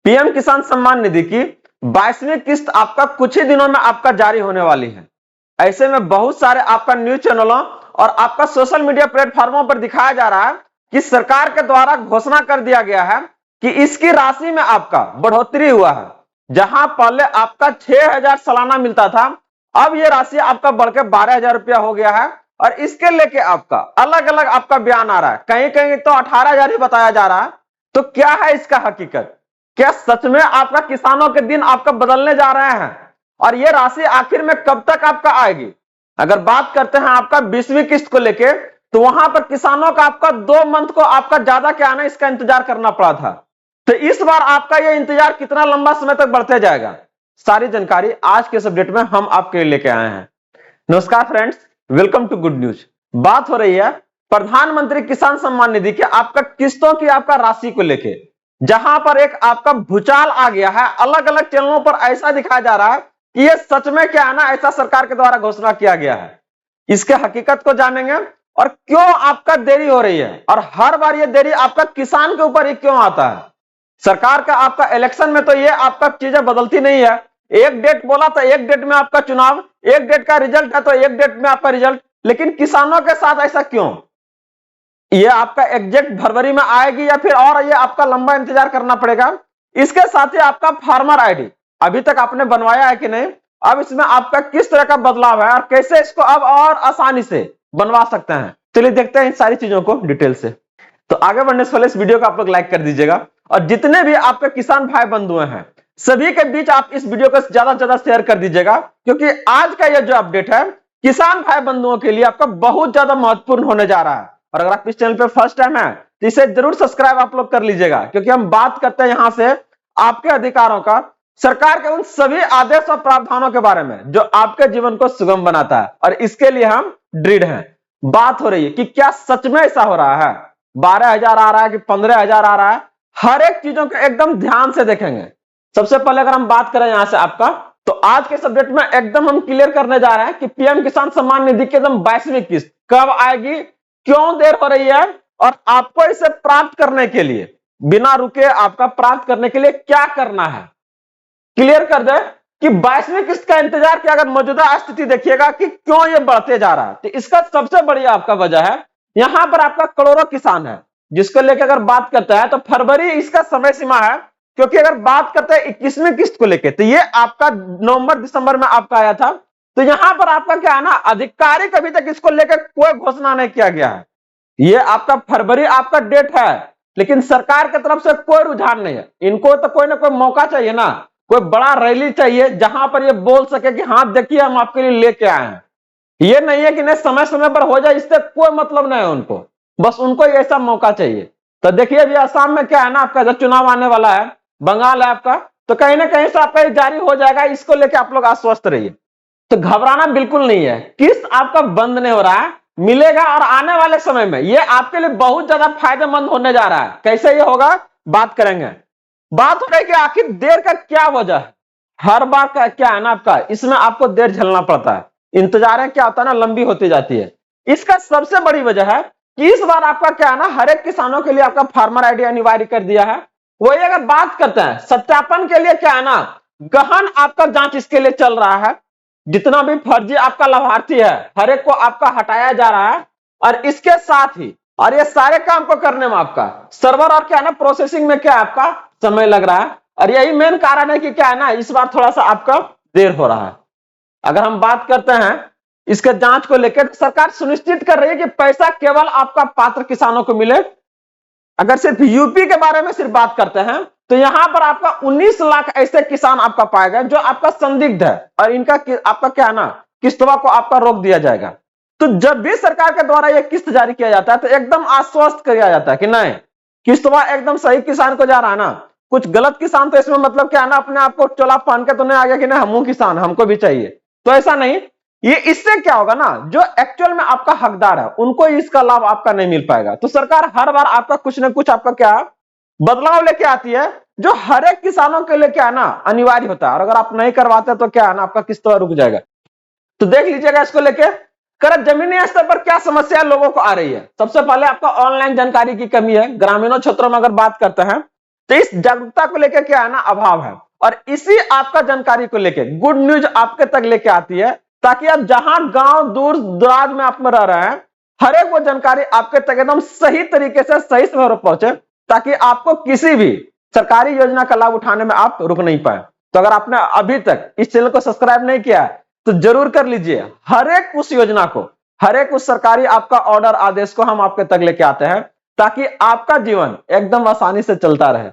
PM किसान सम्मान निधि की 22वीं किस्त आपका कुछ ही दिनों में आपका जारी होने वाली है। ऐसे में बहुत सारे आपका न्यूज चैनलों और आपका सोशल मीडिया प्लेटफॉर्मों पर दिखाया जा रहा है कि सरकार के द्वारा घोषणा कर दिया गया है कि इसकी राशि में आपका बढ़ोतरी हुआ है। जहां पहले आपका 6,000 सालाना मिलता था, अब यह राशि आपका बढ़कर 12,000 रुपया हो गया है। और इसके लेके आपका अलग अलग आपका बयान आ रहा है, कहीं कहीं तो 18,000 ही बताया जा रहा है। तो क्या है इसका हकीकत? क्या सच में आपका किसानों के दिन आपका बदलने जा रहे हैं? और ये राशि आखिर में कब तक आपका आएगी? अगर बात करते हैं आपका 20वीं किस्त को लेके, तो वहां पर किसानों का आपका 2 मंथ को आपका ज्यादा क्या आना इसका इंतजार करना पड़ा था। तो इस बार आपका ये इंतजार कितना लंबा समय तक बढ़ते जाएगा, सारी जानकारी आज के इस अपडेट में हम आपके लिए लेके आए हैं। नमस्कार friends, welcome to good news. बात हो रही है प्रधानमंत्री किसान सम्मान निधि के आपका किस्तों की आपका राशि को लेके, जहां पर एक आपका भूचाल आ गया है। अलग अलग चैनलों पर ऐसा दिखाया जा रहा है कि ये सच में क्या है ना, ऐसा सरकार के द्वारा घोषणा किया गया है। इसके हकीकत को जानेंगे और क्यों आपका देरी हो रही है, और हर बार ये देरी आपका किसान के ऊपर ही क्यों आता है। सरकार का आपका इलेक्शन में तो ये आपका चीजें बदलती नहीं है। एक डेट बोला तो एक डेट में आपका चुनाव, एक डेट का रिजल्ट है तो एक डेट में आपका रिजल्ट। लेकिन किसानों के साथ ऐसा क्यों? ये आपका एग्जैक्ट फरवरी में आएगी या फिर और ये आपका लंबा इंतजार करना पड़ेगा? इसके साथ ही आपका फार्मर आईडी अभी तक आपने बनवाया है कि नहीं? अब इसमें आपका किस तरह का बदलाव है और कैसे इसको अब और आसानी से बनवा सकते हैं, चलिए देखते हैं इन सारी चीजों को डिटेल से। तो आगे बढ़ने से पहले इस वीडियो को आप लोग लाइक कर दीजिएगा, और जितने भी आपके किसान भाई बंधु हैं सभी के बीच आप इस वीडियो को ज्यादा से ज्यादा शेयर कर दीजिएगा, क्योंकि आज का यह जो अपडेट है किसान भाई बंधुओं के लिए आपका बहुत ज्यादा महत्वपूर्ण होने जा रहा है। और अगर आप इस चैनल पे फर्स्ट टाइम है तो इसे जरूर सब्सक्राइब आप लोग कर लीजिएगा, क्योंकि हम बात करते हैं यहां से आपके अधिकारों का, सरकार के उन सभी आदेश और प्रावधानों के बारे में जो आपके जीवन को सुगम बनाता है, और इसके लिए हम दृढ़ हैं। बात हो रही है कि क्या सच में ऐसा हो रहा है, 12,000 आ रहा है कि 15,000 आ रहा है, हर एक चीजों को एकदम ध्यान से देखेंगे। सबसे पहले अगर हम बात करें यहां से आपका, तो आज के सब्जेक्ट में एकदम हम क्लियर करने जा रहे हैं कि पीएम किसान सम्मान निधि की एकदम 22वीं किस्त कब आएगी, क्यों देर हो रही है, और आपको इसे प्राप्त करने के लिए बिना रुके आपका प्राप्त करने के लिए क्या करना है। क्लियर कर दे कि 22वीं किस्त का इंतजार किया, अगर मौजूदा स्थिति देखिएगा कि क्यों ये बढ़ते जा रहा है, तो इसका सबसे बड़ी आपका वजह है यहां पर आपका करोड़ों किसान है, जिसको लेकर अगर बात करता है तो फरवरी इसका समय सीमा है। क्योंकि अगर बात करते हैं 21वीं किस्त को लेकर, तो ये आपका नवंबर दिसंबर में आपका आया था। तो यहां पर आपका क्या है ना, आधिकारिक अभी तक इसको लेकर कोई घोषणा नहीं किया गया है। ये आपका फरवरी आपका डेट है, लेकिन सरकार की तरफ से कोई रुझान नहीं है। इनको तो कोई ना कोई मौका चाहिए ना, कोई बड़ा रैली चाहिए जहां पर ये बोल सके कि हाँ देखिए हम आपके लिए लेके आए हैं। ये नहीं है कि नहीं समय समय पर हो जाए, इससे कोई मतलब नहीं है उनको, बस उनको ऐसा मौका चाहिए। तो देखिए अभी असम में क्या है ना, आपका जब चुनाव आने वाला है, बंगाल है आपका, तो कहीं ना कहीं से आपका जारी हो जाएगा। इसको लेकर आप लोग आश्वस्त रहिए, तो घबराना बिल्कुल नहीं है। किस्त आपका बंद नहीं हो रहा है, मिलेगा, और आने वाले समय में ये आपके लिए बहुत ज्यादा फायदेमंद होने जा रहा है। कैसे ये होगा बात करेंगे। बात हो रही है कि आखिर देर का क्या वजह है। हर बार का क्या है ना आपका, इसमें आपको देर झेलना पड़ता है, इंतजारें क्या होता है ना लंबी होती जाती है। इसका सबसे बड़ी वजह है कि इस बार आपका क्या है ना, हर एक किसानों के लिए आपका फार्मर आईडी अनिवार्य कर दिया है। वही अगर बात करते हैं सत्यापन के लिए, क्या है ना, गहन आपका जांच इसके लिए चल रहा है। जितना भी फर्जी आपका लाभार्थी है हर एक को आपका हटाया जा रहा है, और इसके साथ ही और ये सारे काम को करने में आपका सर्वर और क्या है ना प्रोसेसिंग में क्या आपका समय लग रहा है। और यही मेन कारण है कि क्या है ना, इस बार थोड़ा सा आपका देर हो रहा है। अगर हम बात करते हैं इसके जांच को लेकर, तो सरकार सुनिश्चित कर रही है कि पैसा केवल आपका पात्र किसानों को मिले। अगर सिर्फ यूपी के बारे में सिर्फ बात करते हैं, तो यहां पर आपका 19 लाख ऐसे किसान आपका पाएगा जो आपका संदिग्ध है, और इनका आपका क्या है ना, किस्तवा को आपका रोक दिया जाएगा। तो जब भी सरकार के द्वारा यह किस्त जारी किया जाता है तो एकदम आश्वस्त किया जाता है कि नहीं, किस्तवा एकदम सही किसान को जा रहा है ना। कुछ गलत किसान तो इसमें मतलब क्या है ना, अपने आप को चोला पहन के तो नहीं आ गया कि नहीं हम किसान हमको भी चाहिए, तो ऐसा नहीं। ये इससे क्या होगा ना, जो एक्चुअल में आपका हकदार है उनको इसका लाभ आपका नहीं मिल पाएगा। तो सरकार हर बार आपका कुछ ना कुछ आपका क्या बदलाव लेके आती है, जो हर एक किसानों के लिए क्या है ना अनिवार्य होता है। और अगर आप नहीं करवाते तो क्या है ना, आपका किस्त रुक जाएगा। तो देख लीजिएगा इसको लेके कर जमीनी स्तर पर क्या समस्या लोगों को आ रही है। सबसे पहले आपका ऑनलाइन जानकारी की कमी है। ग्रामीणों क्षेत्रों में अगर बात करते हैं तो इस जागरूकता को लेकर क्या है ना, अभाव है। और इसी आपका जानकारी को लेकर गुड न्यूज आपके तक लेके आती है, ताकि आप जहां गांव दूर दराज में आप में रह रहे हैं, हर एक वो जानकारी आपके तक एकदम सही तरीके से सही समय पर पहुंचे, ताकि आपको किसी भी सरकारी योजना का लाभ उठाने में आप रुक नहीं पाए। तो अगर आपने अभी तक इस चैनल को सब्सक्राइब नहीं किया है तो जरूर कर लीजिए। हर एक उस योजना को, हर एक उस सरकारी आपका ऑर्डर आदेश को हम आपके तक लेके आते हैं, ताकि आपका जीवन एकदम आसानी से चलता रहे।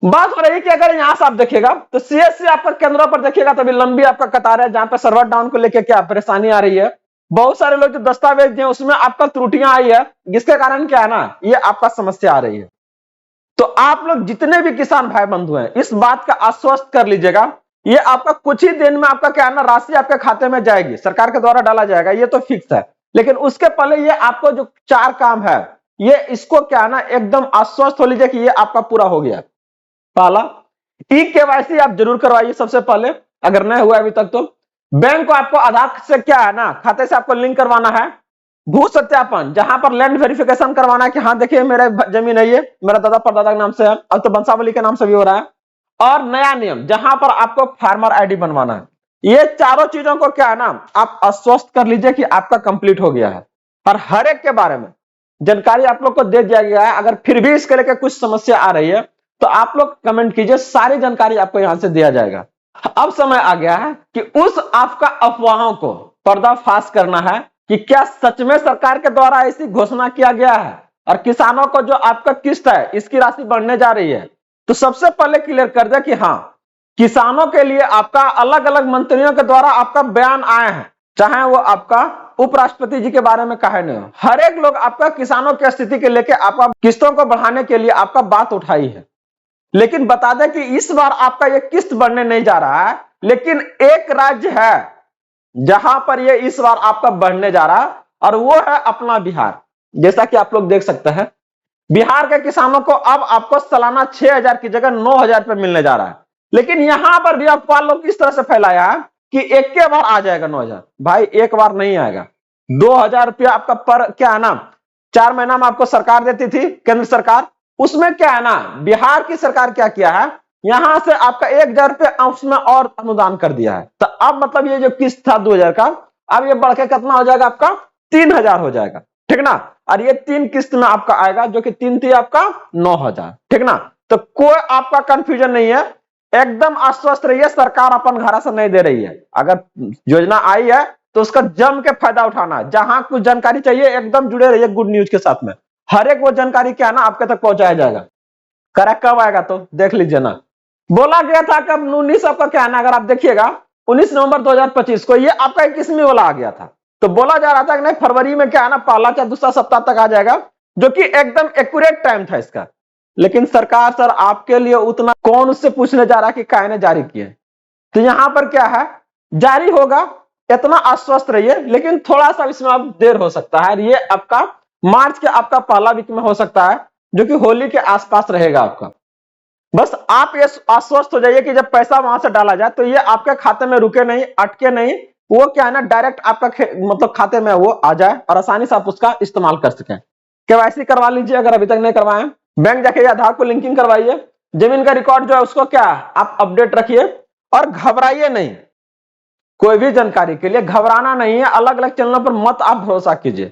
बात हो रही है कि अगर यहां से आप देखिएगा तो सीएससी आपका केंद्रों पर देखिएगा तो अभी लंबी आपका कतार है, जहां पर सर्वर डाउन को लेकर क्या परेशानी आ रही है। बहुत सारे लोग जो दस्तावेज दिए उसमें आपका त्रुटियां आई है, जिसके कारण क्या है ना, ये आपका समस्या आ रही है। तो आप लोग जितने भी किसान भाई बंधु हैं, इस बात का आश्वस्त कर लीजिएगा, ये आपका कुछ ही दिन में आपका क्या है ना, राशि आपके खाते में जाएगी, सरकार के द्वारा डाला जाएगा, ये तो फिक्स है। लेकिन उसके पहले ये आपको जो 4 काम है, ये इसको क्या है ना, एकदम आश्वस्त हो लीजिए कि ये आपका पूरा हो गया। पहला, ई केवाईसी आप जरूर करवाइए सबसे पहले, अगर नहीं हुआ अभी तक तो। बैंक को आपको आधार से क्या है ना, खाते से आपको लिंक करवाना है। भू सत्यापन, जहां पर लैंड वेरिफिकेशन करवाना है कि हाँ देखिए मेरे जमीन है, ये मेरा दादा परदादा के नाम से है, अब तो बंसावली के नाम से भी हो रहा है। और नया नियम, जहां पर आपको फार्मर आईडी बनवाना है। ये चारों चीजों को क्या है ना, आप आश्वस्त कर लीजिए कि आपका कंप्लीट हो गया है। और हर एक के बारे में जानकारी आप लोग को दे दिया गया है। अगर फिर भी इसके लेकर कुछ समस्या आ रही है तो आप लोग कमेंट कीजिए, सारी जानकारी आपको यहां से दिया जाएगा। अब समय आ गया है कि उस आपका अफवाहों को पर्दाफाश करना है कि क्या सच में सरकार के द्वारा ऐसी घोषणा किया गया है और किसानों को जो आपका किस्त है इसकी राशि बढ़ने जा रही है। तो सबसे पहले क्लियर कर दे कि हाँ, किसानों के लिए आपका अलग अलग मंत्रियों के द्वारा आपका बयान आए हैं, चाहे वो आपका उपराष्ट्रपति जी के बारे में कहे नहीं हो, हर एक लोग आपका किसानों की स्थिति के लेके आपका किस्तों को बढ़ाने के लिए आपका बात उठाई है। लेकिन बता दें कि इस बार आपका ये किस्त बढ़ने नहीं जा रहा है, लेकिन एक राज्य है जहां पर ये इस बार आपका बढ़ने जा रहा है, और वो है अपना बिहार। जैसा कि आप लोग देख सकते हैं, बिहार के किसानों को अब आपको सालाना 6,000 की जगह 9,000 रुपए मिलने जा रहा है। लेकिन यहां पर भी अफवाह लोग इस तरह से फैलाया है कि एक के बार आ जाएगा 9,000। भाई एक बार नहीं आएगा, 2,000 रुपया आपका पर क्या है ना, 4 महीना में आपको सरकार देती थी, केंद्र सरकार। उसमें क्या है ना, बिहार की सरकार क्या किया है, यहां से आपका 1,000 रुपये उसमें और अनुदान कर दिया है। तो अब मतलब ये जो किस्त था 2,000 का, अब ये बढ़ के कितना हो जाएगा आपका, 3,000 हो जाएगा, ठीक ना। और ये 3 किस्त में आपका आएगा, जो कि 3 थी आपका 9,000, ठीक ना। तो कोई आपका कंफ्यूजन नहीं है, एकदम आश्वस्त रहिए, सरकार अपन घर से नहीं दे रही है। अगर योजना आई है तो उसका जम के फायदा उठाना। जहां कुछ जानकारी चाहिए एकदम जुड़े रहिए गुड न्यूज के साथ में, हर एक वो जानकारी क्या है ना आपके तक पहुंचाया जाएगा। करा कब आएगा तो देख लीजिए ना। बोला गया था कब 19 आपका क्या है ना, अगर आप देखिएगा 19 नवंबर 2025 को ये आपका 21वीं वाला आ गया था। तो बोला जा रहा था कि नहीं फरवरी में क्या है ना, पहला या दूसरा सप्ताह तक आ जाएगा, जो कि एकदम एक्यूरेट टाइम था इसका। लेकिन सरकार सर आपके लिए उतना कौन उससे पूछने जा रहा कि काय ने जारी किए। तो यहां पर क्या है, जारी होगा, इतना आश्वस्त रहिए। लेकिन थोड़ा सा इसमें अब देर हो सकता है, ये आपका मार्च के आपका पहला वीक में हो सकता है, जो कि होली के आसपास रहेगा आपका। बस आप ये आश्वस्त हो जाइए कि जब पैसा वहां से डाला जाए तो ये आपके खाते में रुके नहीं, अटके नहीं, वो क्या है ना डायरेक्ट आपका मतलब खाते में वो आ जाए और आसानी से आप उसका इस्तेमाल कर सकें। केवाईसी करवा लीजिए अगर अभी तक नहीं करवाए। बैंक जाके आधार को लिंकिंग करवाइए, जमीन का रिकॉर्ड जो है उसको क्या आप अपडेट रखिए, और घबराइए नहीं। कोई भी जानकारी के लिए घबराना नहीं है, अलग अलग चैनलों पर मत आप भरोसा कीजिए।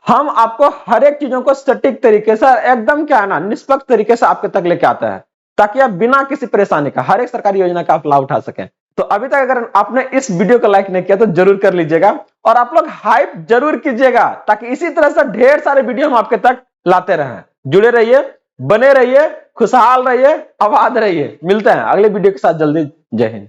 हम आपको हर एक चीजों को सटीक तरीके से एकदम क्या है ना निष्पक्ष तरीके से आपके तक लेके आता है, ताकि आप बिना किसी परेशानी का हर एक सरकारी योजना का आप लाभ उठा सकें। तो अभी तक अगर आपने इस वीडियो को लाइक नहीं किया तो जरूर कर लीजिएगा, और आप लोग हाइप जरूर कीजिएगा, ताकि इसी तरह से ढेर सारे वीडियो हम आपके तक लाते रहें। जुड़े रहिए, बने रहिए, खुशहाल रहिए, आबाद रहिए। मिलते हैं अगले वीडियो के साथ जल्दी। जय हिंद।